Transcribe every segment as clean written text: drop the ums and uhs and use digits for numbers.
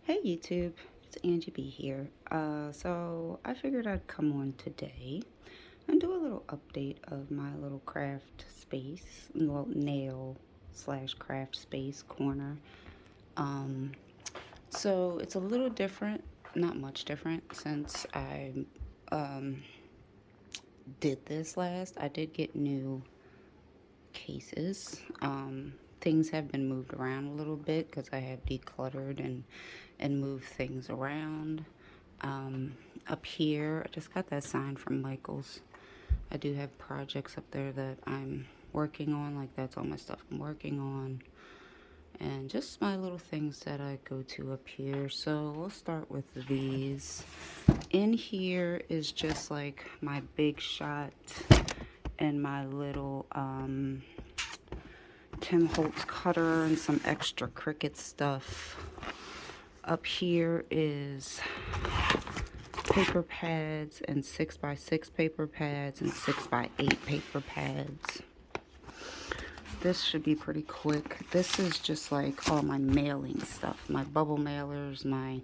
Hey YouTube, it's Angie B here. So I figured I'd come on today and do a little update of my little craft space, well, nail slash craft space corner. Um, so it's a little different, not much different since I um, did this last. I did get new cases. Things have been moved around a little bit because I have decluttered and moved things around. Um, Up here, I just got that sign from Michaels. I do have projects up there that I'm working on, like that's all my stuff I'm working on, and just my little things that I go to up here. So we'll start with these. In here is just like my big shot and my little Tim Holtz cutter and some extra Cricut stuff. Up here is paper pads and 6x6 paper pads and 6x8 paper pads. This should be pretty quick. This is just like all my mailing stuff, my bubble mailers, my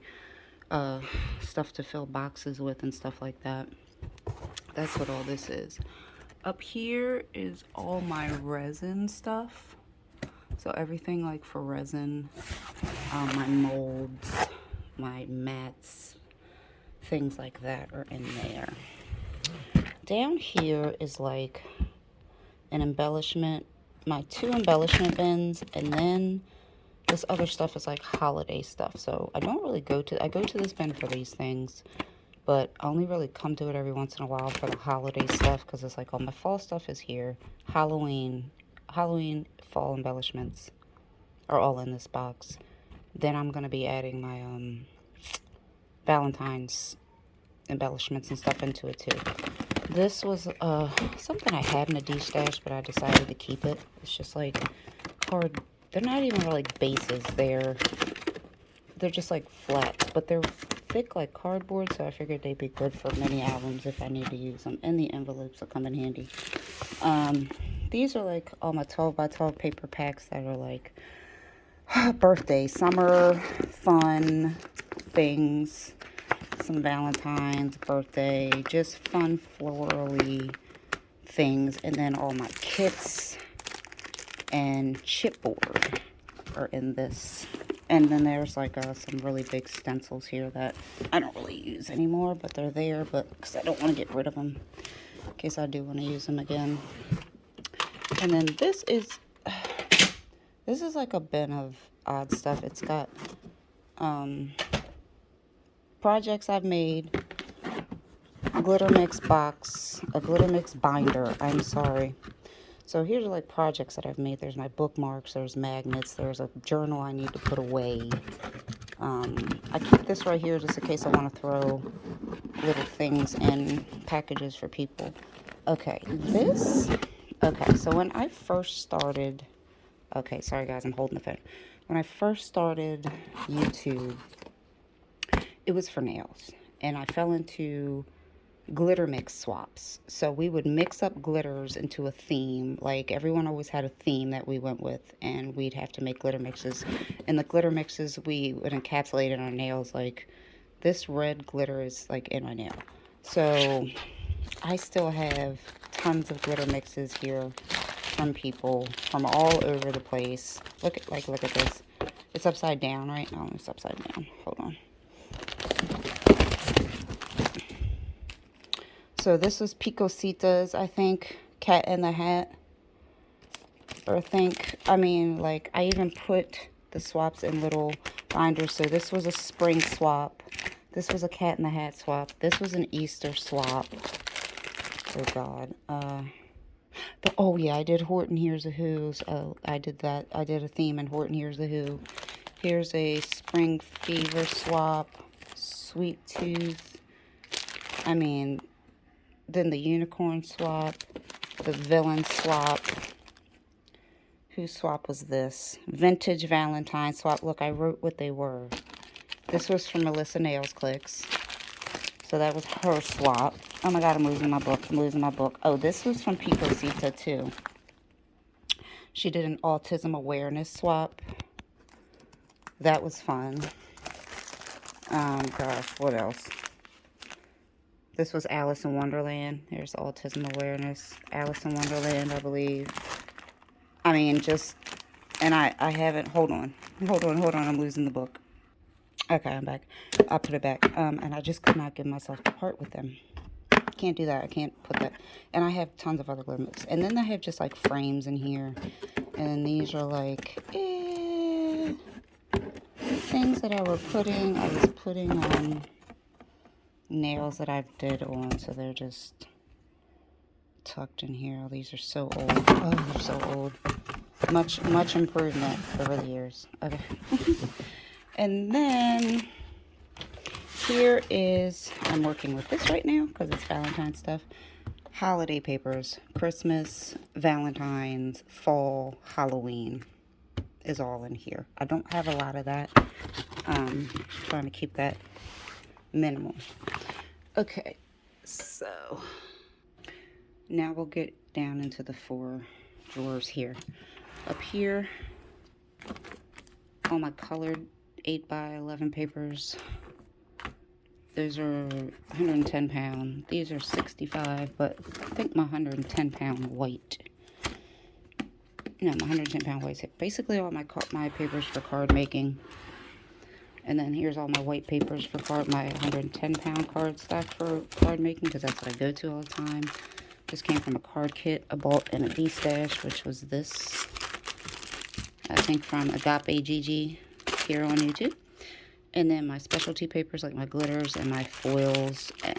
stuff to fill boxes with and stuff like that. That's what all this is. Up here is all my resin stuff. So everything like for resin, my molds, my mats, things like that are in there. Down here is like an embellishment, my 2 embellishment bins, and then this other stuff is like holiday stuff. So I don't really go to this bin for these things, but I only really come to it every once in a while for the holiday stuff because it's like all my fall stuff is here. Halloween, fall embellishments are all in this box. Then I'm gonna be adding my Valentine's embellishments and stuff into it too. This was something I had in a D-stash, but I decided to keep it. It's just like card. They're not even really bases. They're just like flats, but they're thick like cardboard, so I figured they'd be good for mini albums if I need to use them. And the envelopes will come in handy. These are like all my 12 by 12 paper packs that are like birthday, summer, fun things. Some Valentine's, birthday, just fun florally things. And then all my kits and chipboard are in this. And then there's like some really big stencils here that I don't really use anymore, but they're there, but because I don't want to get rid of them in case I do want to use them again. And then this is like a bin of odd stuff. It's got projects I've made, a glitter mix box, a glitter mix binder. I'm sorry. So here's like projects that I've made. There's my bookmarks, there's magnets, there's a journal I need to put away. I keep this right here just in case I want to throw little things in packages for people. Okay, so when I first started, okay, sorry guys, I'm holding the phone. When I first started YouTube, it was for nails, and I fell into glitter mix swaps. So we would mix up glitters into a theme. Like everyone always had a theme that we went with, and we'd have to make glitter mixes. And the glitter mixes we would encapsulate in our nails. Like this red glitter is like in my nail. So I still have tons of glitter mixes here from people from all over the place. Look at this. It's upside down, right? No, it's upside down. Hold on. So this is Picositas, I think, Cat in the Hat. Or I even put the swaps in little binders. So this was a spring swap. This was a Cat in the Hat swap. This was an Easter swap. Oh, God. Oh, yeah, I did Horton Hears a Who's. Oh, I did that. I did a theme in Horton Hears a Who. Here's a Spring Fever swap. Sweet Tooth. Then the unicorn swap, the villain swap. Whose swap was this? Vintage Valentine swap. Look, I wrote what they were. This was from Melissa Nails Clicks. So that was her swap. Oh my God, I'm losing my book. Oh, this was from Picosita too. She did an autism awareness swap. That was fun. Gosh, what else? This was Alice in Wonderland. There's autism awareness. Alice in Wonderland, I believe. I mean, just, and I haven't, hold on, I'm losing the book. Okay, I'm back. I put it back. And I just could not give myself to part with them. Can't do that. I can't put that. And I have tons of other limits. And then I have just like frames in here. And these are like, things that I was putting on nails that I've did on, so they're just tucked in here. Oh, these are so old. Oh, they're so old. Much improvement over the years. Okay. And then here is, I'm working with this right now because it's Valentine's stuff. Holiday papers. Christmas, Valentine's, fall, Halloween is all in here. I don't have a lot of that. Trying to keep that minimal. Okay, so now we'll get down into the 4 drawers here. Up here, all my colored 8x11 papers. Those are 110 pound. These are 65, but I think my 110 pound white. No, my 110 pound white. Basically all my papers for card making. And then here's all my white papers for my 110 pound card stock for card making, because that's what I go to all the time. This came from a card kit I bought in a D-Stash, which was this, I think from Agape Gigi here on YouTube. And then my specialty papers, like my glitters and my foils and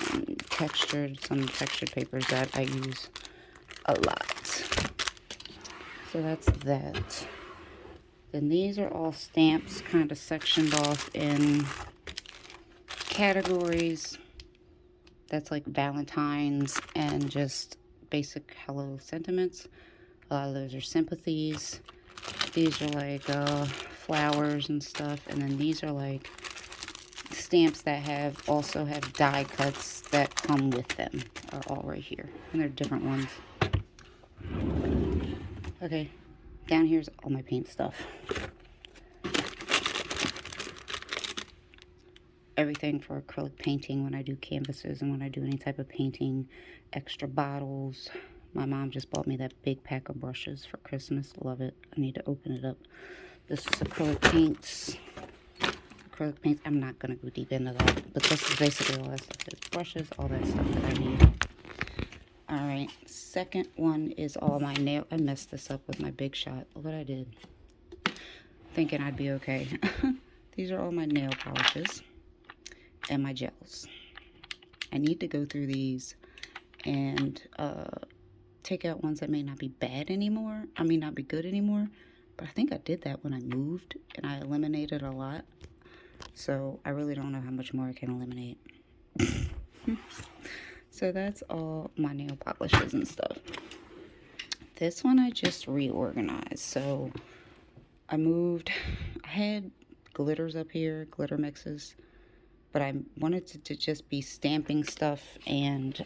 some textured papers that I use a lot. So that's that. Then these are all stamps kind of sectioned off in categories. That's like Valentine's and just basic hello sentiments. A lot of those are sympathies. These are like flowers and stuff. And then these are like stamps that also have die cuts that come with them. Are all right here. And they're different ones. Okay. Down here's all my paint stuff. Everything for acrylic painting when I do canvases and when I do any type of painting. Extra bottles. My mom just bought me that big pack of brushes for Christmas. Love it. I need to open it up. This is acrylic paints. Acrylic paints. I'm not going to go deep into that. But this is basically all that stuff. There's brushes, all that stuff that I need. Alright, second one is all my nail. I messed this up with my Big Shot. Look what I did. Thinking I'd be okay. These are all my nail polishes and my gels. I need to go through these and take out ones that may not be bad anymore. I mean, not be good anymore. But I think I did that when I moved and I eliminated a lot. So I really don't know how much more I can eliminate. So that's all my nail polishes and stuff. This one I just reorganized. So I had glitters up here, glitter mixes. But I wanted to just be stamping stuff and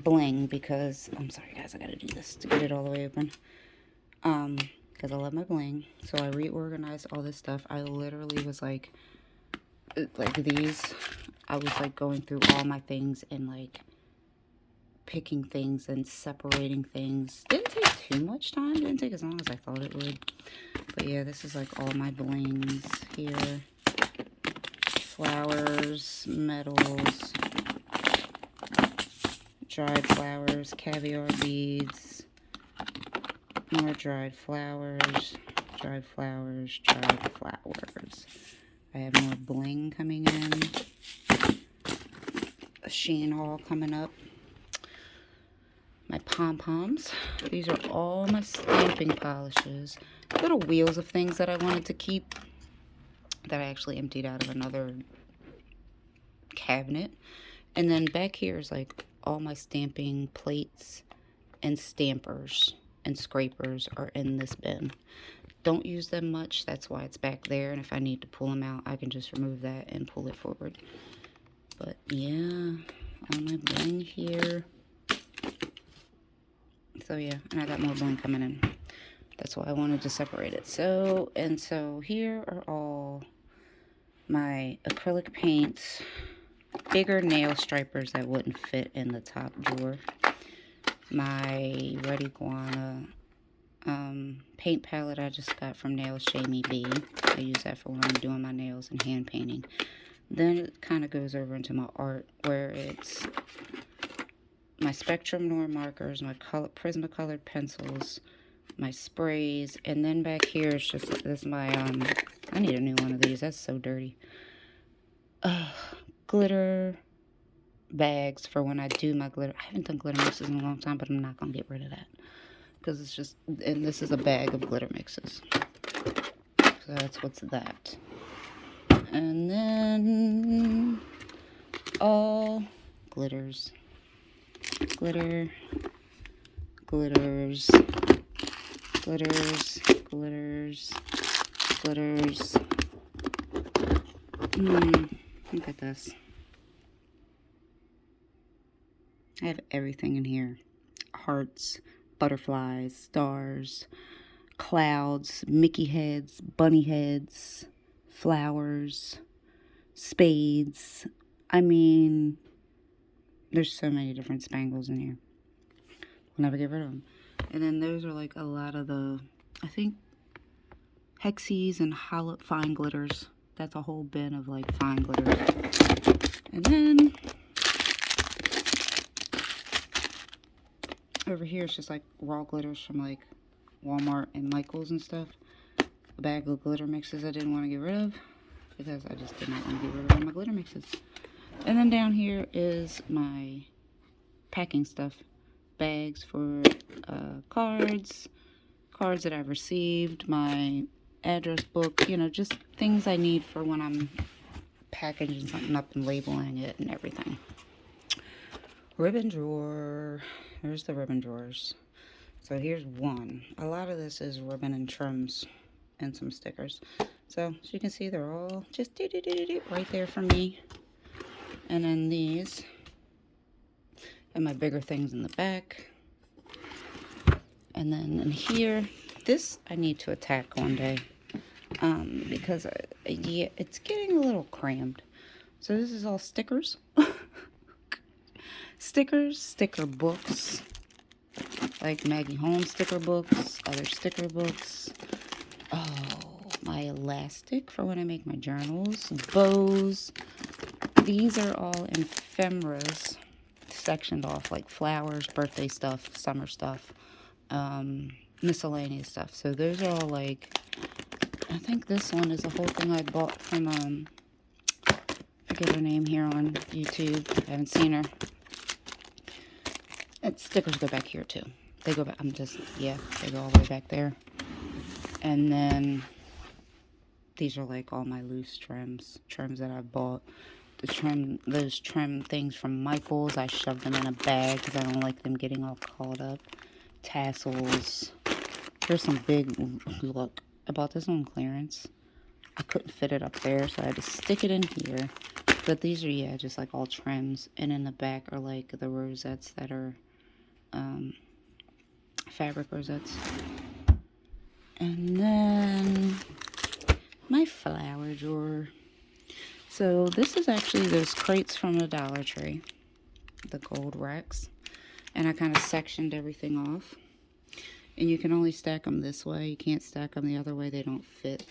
bling because, I'm sorry guys, I gotta do this to get it all the way open. Because I love my bling. So I reorganized all this stuff. I literally was like these. I was like going through all my things and like picking things and separating things. Didn't take too much time. Didn't take as long as I thought it would. But yeah, this is like all my blings here. Flowers, metals, dried flowers, caviar beads, more dried flowers, dried flowers, dried flowers. I have more bling coming in. A Shein haul coming up. My pom-poms. These are all my stamping polishes. Little wheels of things that I wanted to keep that I actually emptied out of another cabinet. And then back here is like all my stamping plates and stampers and scrapers are in this bin. Don't use them much, that's why it's back there, and if I need to pull them out I can just remove that and pull it forward. But yeah, all my bling here. So yeah, and I got more bling coming in. That's why I wanted to separate it. So here are all my acrylic paints, bigger nail stripers that wouldn't fit in the top drawer, my Red Iguana paint palette I just got from Nails Shamey B. I use that for when I'm doing my nails and hand painting. Then it kind of goes over into my art, where it's my Spectrum Noir markers, my Prismacolored pencils, my sprays, and then back here is just this my I need a new one of these. That's so dirty. Glitter bags for when I do my glitter. I haven't done glitter mixes in a long time, but I'm not gonna get rid of that because it's just. And this is a bag of glitter mixes. So that's what's that. And then all glitters. Glitter, glitters, glitters, glitters, glitters. Look at this. I have everything in here. Hearts, butterflies, stars, clouds, Mickey heads, bunny heads, flowers, spades. I mean, there's so many different spangles in here. We'll never get rid of them. And then those are like a lot of the, I think, Hexies and hollow fine glitters. That's a whole bin of like fine glitters. And then over here it's just like raw glitters from like Walmart and Michaels and stuff. A bag of glitter mixes I didn't want to get rid of because I just did not want to get rid of all my glitter mixes. And then down here is my packing stuff. Bags for cards that I've received, my address book, you know, just things I need for when I'm packaging something up and labeling it and everything. Ribbon drawer. There's the ribbon drawers. So here's one. A lot of this is ribbon and trims and some stickers. So as you can see, they're all just right there for me. And then these and my bigger things in the back. And then in here, this I need to attack one day because yeah, it's getting a little crammed. So this is all stickers. Stickers, sticker books, like Maggie Holmes sticker books, other sticker books. Oh, my elastic for when I make my journals, bows. These are all ephemeras sectioned off, like flowers, birthday stuff, summer stuff, miscellaneous stuff. So those are all like, I think this one is a whole thing I bought from, I forget her name here on YouTube. I haven't seen her. And stickers go back here too. They go back, they go all the way back there. And then these are like all my loose trims that I bought. Those trim things from Michaels, I shoved them in a bag because I don't like them getting all caught up. Tassels. Here's some big, look, I bought this on clearance. I couldn't fit it up there, so I had to stick it in here. But these are, yeah, just like all trims. And in the back are like the rosettes that are fabric rosettes. And then my flower drawer. So this is actually those crates from the Dollar Tree, the gold racks, and I kind of sectioned everything off. And you can only stack them this way. You can't stack them the other way. They don't fit.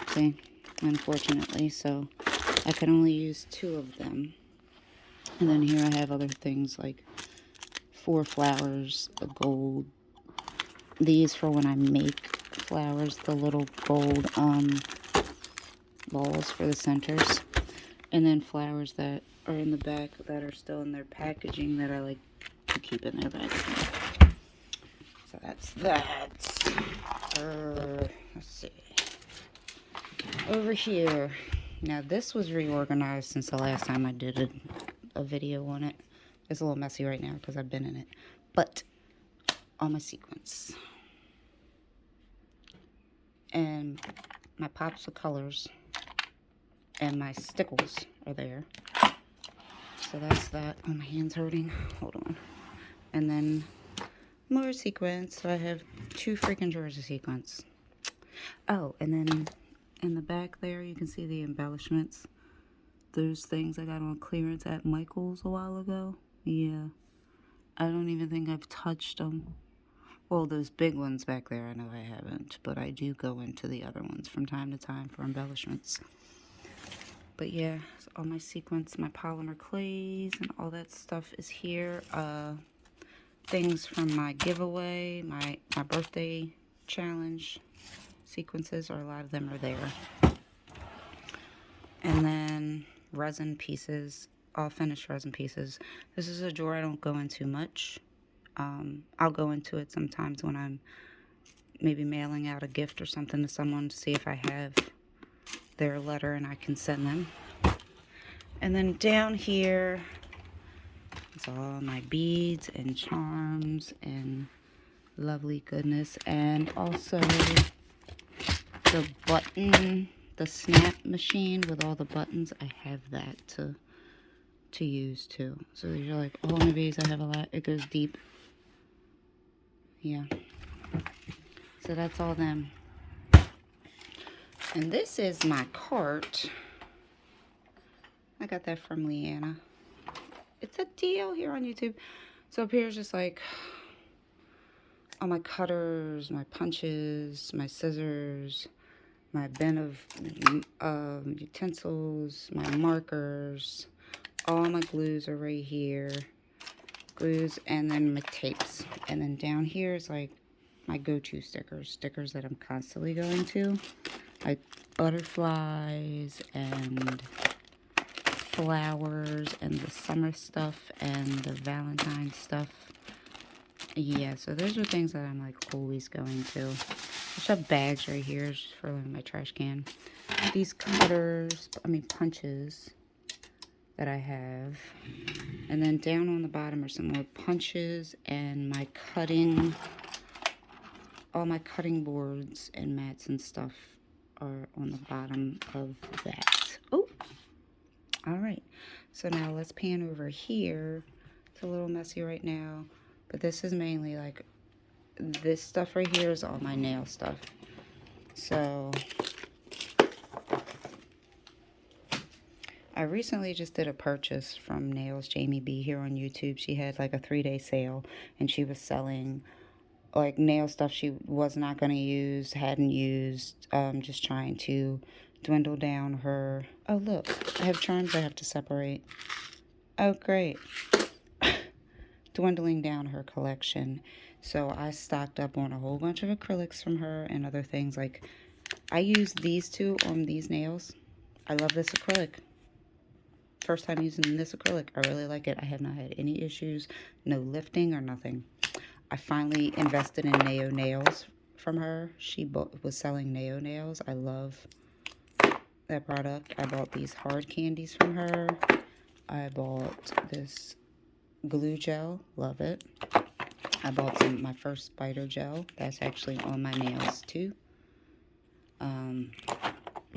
See, unfortunately. So I can only use 2 of them. And then here I have other things like 4 flowers, a gold. These for when I make flowers, the little gold balls for the centers, and then flowers that are in the back that are still in their packaging that I like to keep in their packaging. So that's that. Let's see. Over here, now this was reorganized since the last time I did a video on it. It's a little messy right now because I've been in it, but all my sequins and my pops of colors and my stickles are there. So that's that. Oh, my hand's hurting. Hold on. And then more sequins. So I have 2 freaking drawers of sequins. Oh, and then In the back there, you can see the embellishments. Those things I got on clearance at Michael's a while ago. Yeah. I don't even think I've touched them. Well, those big ones back there, I know I haven't. But I do go into the other ones from time to time for embellishments. But yeah, so all my sequins, my polymer clays, and all that stuff is here. Things from my giveaway, my birthday challenge sequences, or a lot of them are there. And then resin pieces, all finished resin pieces. This is a drawer I don't go into much. I'll go into it sometimes when I'm maybe mailing out a gift or something to someone to see if I have their letter and I can send them. And then down here is all my beads and charms and lovely goodness. And also the button, the snap machine with all the buttons. I have that to use too. So these are like all my beads. I have a lot. It goes deep. Yeah. So that's all them. And this is my cart. I got that from Leanna. It's a deal here on YouTube. So up here is just like all my cutters, my punches, my scissors, my bin of utensils, my markers. All my glues are right here. Glues, and then my tapes. And then down here is like my go-to stickers that I'm constantly going to, like butterflies and flowers and the summer stuff and the Valentine stuff. Yeah, so those are things that I'm like always going to. I just have bags right here just for my trash can. These cutters, punches that I have. And then down on the bottom are some more punches and my cutting, all my cutting boards and mats and stuff are on the bottom of that. Oh, all right. So now let's pan over here. It's a little messy right now, but this is mainly like, this stuff right here is all my nail stuff. So I recently just did a purchase from Nails Jamie B here on YouTube. She had like a 3-day sale and she was selling like nail stuff she was not going to use, hadn't used, just trying to dwindle down her. Oh, look, I have charms I have to separate. Oh, great. Dwindling down her collection. So I stocked up on a whole bunch of acrylics from her and other things. Like, I used these two on these nails. I love this acrylic. First time using this acrylic. I really like it. I have not had any issues, no lifting or nothing. I finally invested in Nao nails from her. She was selling Nao nails. I love that product. I bought these hard candies from her. I bought this glue gel. Love it. I bought my first spider gel. That's actually on my nails too.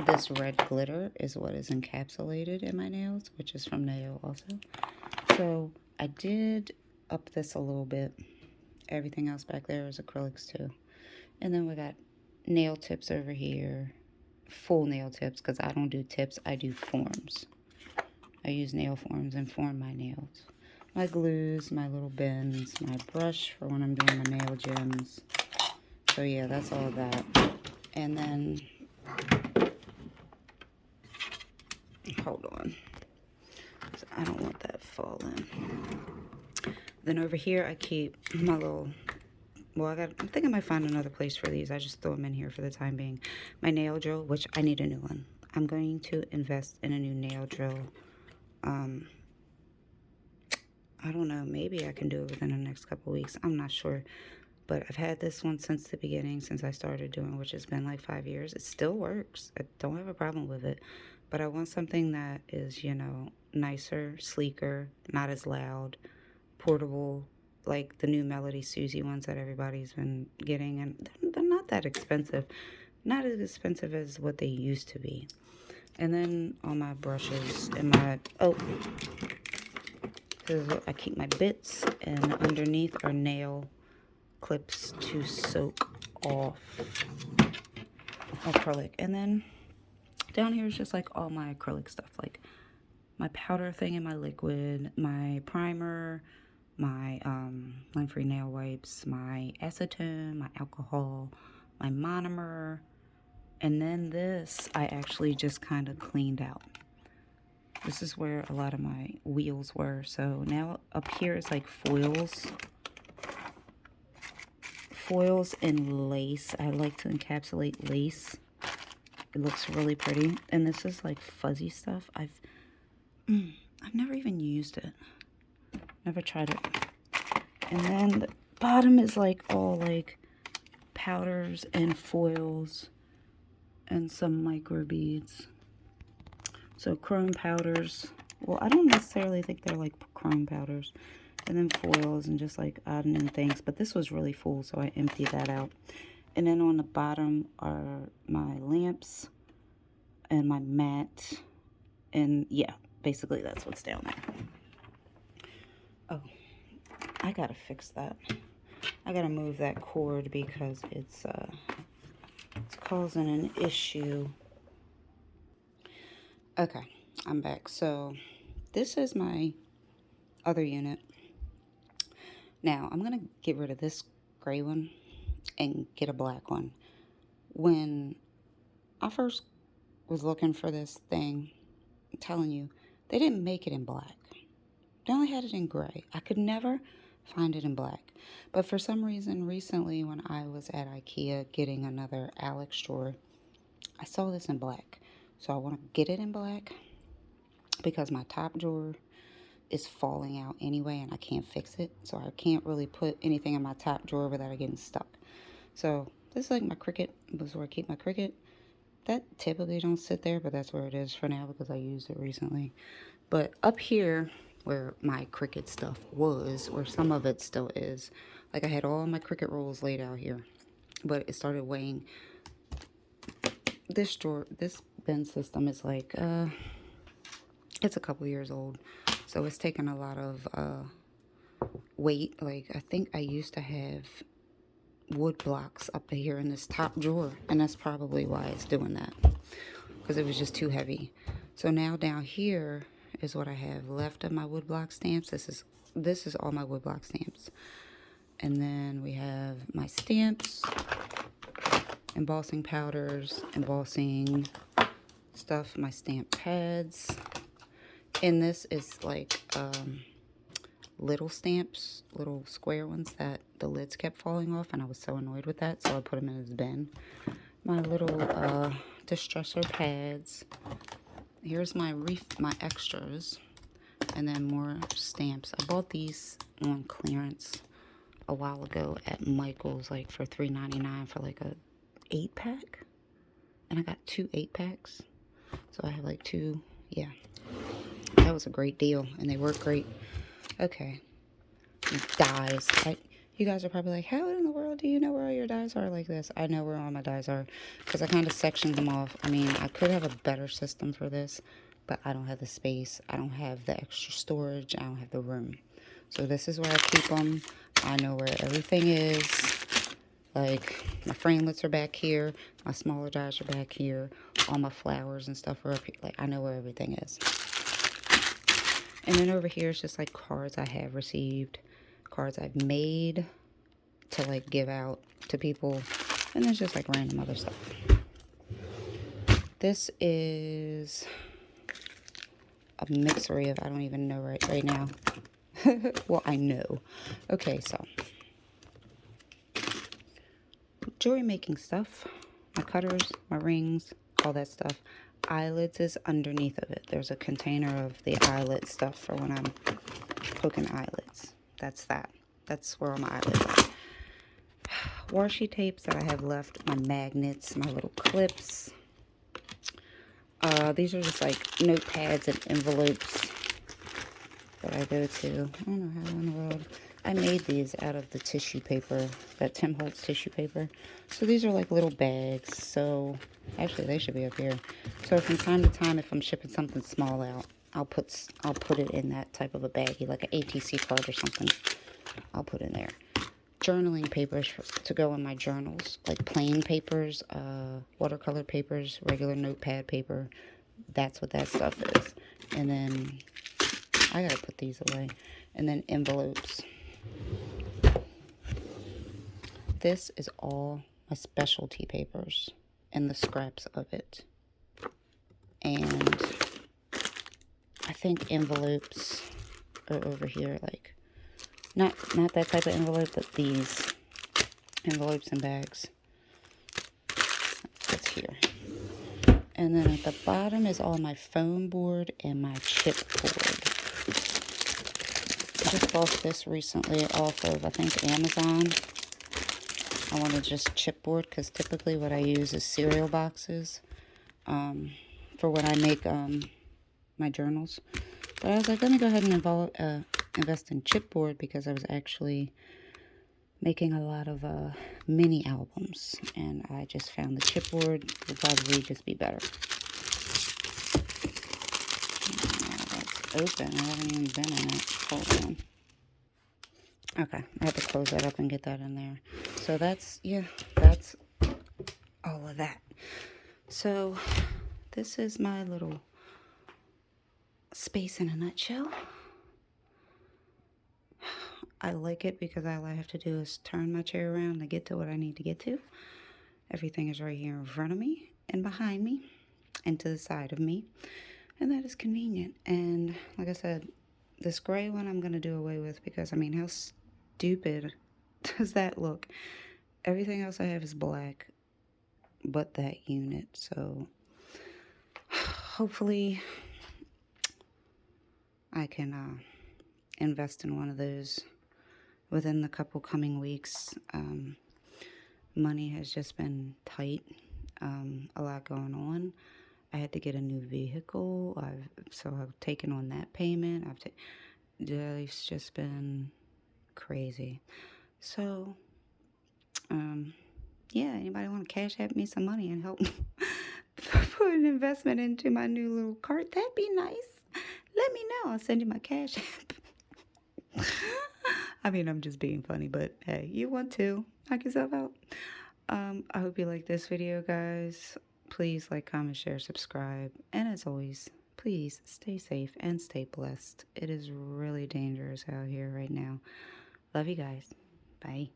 This red glitter is what is encapsulated in my nails, which is from Nao also. So I did up this a little bit. Everything else back there is acrylics too. And then we got nail tips over here. Full nail tips, because I don't do tips, I do forms. I use nail forms and form my nails. My glues, my little bins, my brush for when I'm doing my nail gems. So yeah, that's all that. And then, hold on. I don't want that falling. Then over here I keep my little, well, I think I might find another place for these. I just throw them in here for the time being. My nail drill, which I need a new one. I'm going to invest in a new nail drill. I don't know, maybe I can do it within the next couple weeks. I'm not sure. But I've had this one since the beginning, since I started doing, which has been like 5 years. It still works. I don't have a problem with it. But I want something that is, you know, nicer, sleeker, not as loud, portable, like the new Melody Susie ones that everybody's been getting. And they're not that expensive. Not as expensive as what they used to be. And then all my brushes and my, I keep my bits, and underneath are nail clips to soak off acrylic. And then down here is just like all my acrylic stuff, like my powder thing and my liquid, my primer, my lime-free nail wipes, my acetone, my alcohol, my monomer, and then this I actually just kind of cleaned out. This is where a lot of my wheels were. So now up here is like foils. Foils and lace. I like to encapsulate lace. It looks really pretty. And this is like fuzzy stuff. I've never even used it. Never tried it. And then the bottom is like all like powders and foils and some micro beads. So chrome powders. Well, I don't necessarily think they're like chrome powders. And then foils and just like odd and things. But this was really full, so I emptied that out. And then on the bottom are my lamps and my mat. And yeah, basically that's what's down there. Oh, I gotta fix that. I gotta move that cord because it's causing an issue. Okay, I'm back. So this is my other unit. Now I'm gonna get rid of this gray one and get a black one. When I first was looking for this thing, I'm telling you, they didn't make it in black. They only had it in gray. I could never find it in black. But for some reason, recently when I was at IKEA getting another Alex drawer, I saw this in black. So I want to get it in black because my top drawer is falling out anyway and I can't fix it. So I can't really put anything in my top drawer without it getting stuck. So this is like my Cricut. This is where I keep my Cricut. That typically don't sit there, but that's where it is for now because I used it recently. But up here where my Cricut stuff was, or some of it still is, like I had all my Cricut rolls laid out here, but it started weighing. This drawer, this bin system is like, it's a couple years old, so it's taken a lot of weight. Like I think I used to have wood blocks up here in this top drawer, and that's probably why it's doing that, because it was just too heavy. So now down here is what I have left of my woodblock stamps. This is all my woodblock stamps. And then we have my stamps, embossing powders, embossing stuff, my stamp pads. And this is like little stamps, little square ones that the lids kept falling off, and I was so annoyed with that, so I put them in this bin. My little distressor pads. Here's my extras, and then more stamps. I bought these on clearance a while ago at Michael's, like for $3.99 for like a 8-pack, and I got 2 8-packs, so I have like 2. Yeah, that was a great deal, and they work great. Okay, dies. You guys are probably like, how in the world do you know where all your dies are like this? I know where all my dies are because I kind of sectioned them off. I mean, I could have a better system for this, but I don't have the space. I don't have the extra storage. I don't have the room. So this is where I keep them. I know where everything is. Like, my framelits are back here. My smaller dies are back here. All my flowers and stuff are up here. Like, I know where everything is. And then over here is just like cards I have received. Cards I've made to like give out to people, and there's just like random other stuff. This is a mixery of I don't even know right now. Well, I know. Okay, so jewelry making stuff, my cutters, my rings, all that stuff. Eyelids is underneath of it. There's a container of the eyelid stuff for when I'm poking eyelids. That's that. That's where all my eyelids are. Washi tapes that I have left, my magnets, my little clips. These are just like notepads and envelopes that I go to. I don't know how in the world. I made these out of the tissue paper, that Tim Holtz tissue paper. So these are like little bags. So actually they should be up here. So from time to time, if I'm shipping something small out, I'll put it in that type of a baggie, like an ATC card or something. I'll put in there. journaling papers to go in my journals, like plain papers, watercolor papers, regular notepad paper. That's what that stuff is. And then I gotta put these away. And then envelopes. This is all my specialty papers and the scraps of it. And I think envelopes are over here, like not that type of envelope, but these envelopes and bags. That's here. And then at the bottom is all my foam board and my chipboard. I just bought this recently off of, I think, Amazon. I wanted just chipboard because typically what I use is cereal boxes for when I make my journals. But I was like, let me go ahead and invest in chipboard because I was actually making a lot of mini albums, and I just found the chipboard would probably just be better. That's open. I haven't even been in it. Hold on. Okay, I have to close that up and get that in there. So that's, yeah, that's all of that. So this is my little space in a nutshell. I like it because all I have to do is turn my chair around to get to what I need to get to. Everything is right here in front of me and behind me and to the side of me. And that is convenient. And like I said, this gray one I'm going to do away with because, I mean, how stupid does that look? Everything else I have is black but that unit. So hopefully I can invest in one of those within the couple coming weeks. Money has just been tight, a lot going on. I had to get a new vehicle, so I've taken on that payment. It's just been crazy. So, yeah, anybody want to cash at me some money and help put an investment into my new little cart? That'd be nice. Let me know. I'll send you my cash app. I mean, I'm just being funny, but hey, you want to knock yourself out. I hope you like this video, guys. Please like, comment, share, subscribe. And as always, please stay safe and stay blessed. It is really dangerous out here right now. Love you guys. Bye.